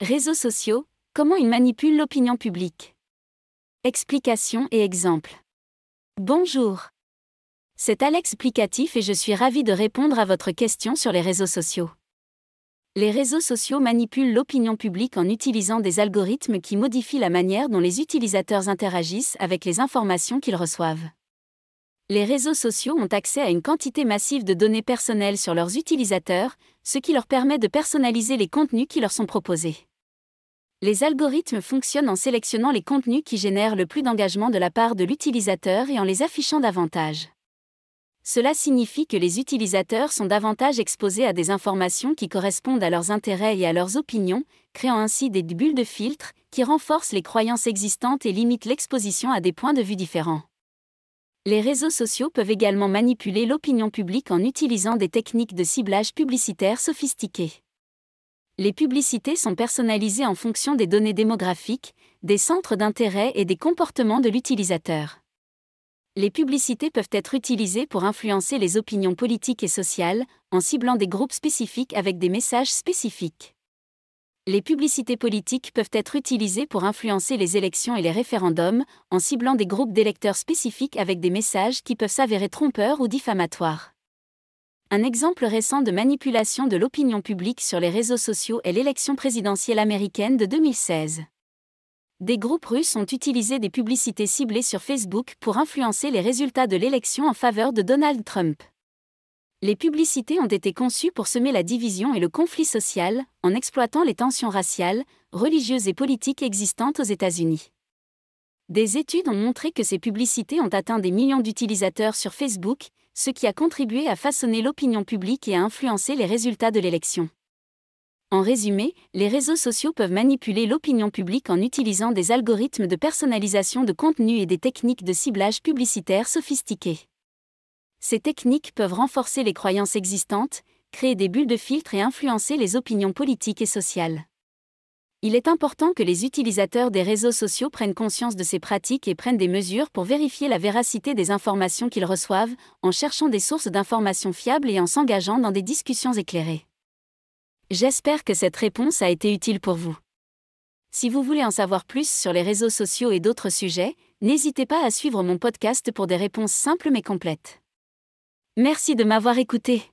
Réseaux sociaux, comment ils manipulent l'opinion publique? Explications et exemples. Bonjour. C'est Alex Plicatif et je suis ravi de répondre à votre question sur les réseaux sociaux. Les réseaux sociaux manipulent l'opinion publique en utilisant des algorithmes qui modifient la manière dont les utilisateurs interagissent avec les informations qu'ils reçoivent. Les réseaux sociaux ont accès à une quantité massive de données personnelles sur leurs utilisateurs, ce qui leur permet de personnaliser les contenus qui leur sont proposés. Les algorithmes fonctionnent en sélectionnant les contenus qui génèrent le plus d'engagement de la part de l'utilisateur et en les affichant davantage. Cela signifie que les utilisateurs sont davantage exposés à des informations qui correspondent à leurs intérêts et à leurs opinions, créant ainsi des bulles de filtre qui renforcent les croyances existantes et limitent l'exposition à des points de vue différents. Les réseaux sociaux peuvent également manipuler l'opinion publique en utilisant des techniques de ciblage publicitaire sophistiquées. Les publicités sont personnalisées en fonction des données démographiques, des centres d'intérêt et des comportements de l'utilisateur. Les publicités peuvent être utilisées pour influencer les opinions politiques et sociales, en ciblant des groupes spécifiques avec des messages spécifiques. Les publicités politiques peuvent être utilisées pour influencer les élections et les référendums, en ciblant des groupes d'électeurs spécifiques avec des messages qui peuvent s'avérer trompeurs ou diffamatoires. Un exemple récent de manipulation de l'opinion publique sur les réseaux sociaux est l'élection présidentielle américaine de 2016. Des groupes russes ont utilisé des publicités ciblées sur Facebook pour influencer les résultats de l'élection en faveur de Donald Trump. Les publicités ont été conçues pour semer la division et le conflit social, en exploitant les tensions raciales, religieuses et politiques existantes aux États-Unis. Des études ont montré que ces publicités ont atteint des millions d'utilisateurs sur Facebook, ce qui a contribué à façonner l'opinion publique et à influencer les résultats de l'élection. En résumé, les réseaux sociaux peuvent manipuler l'opinion publique en utilisant des algorithmes de personnalisation de contenu et des techniques de ciblage publicitaire sophistiquées. Ces techniques peuvent renforcer les croyances existantes, créer des bulles de filtre et influencer les opinions politiques et sociales. Il est important que les utilisateurs des réseaux sociaux prennent conscience de ces pratiques et prennent des mesures pour vérifier la véracité des informations qu'ils reçoivent, en cherchant des sources d'informations fiables et en s'engageant dans des discussions éclairées. J'espère que cette réponse a été utile pour vous. Si vous voulez en savoir plus sur les réseaux sociaux et d'autres sujets, n'hésitez pas à suivre mon podcast pour des réponses simples mais complètes. Merci de m'avoir écouté.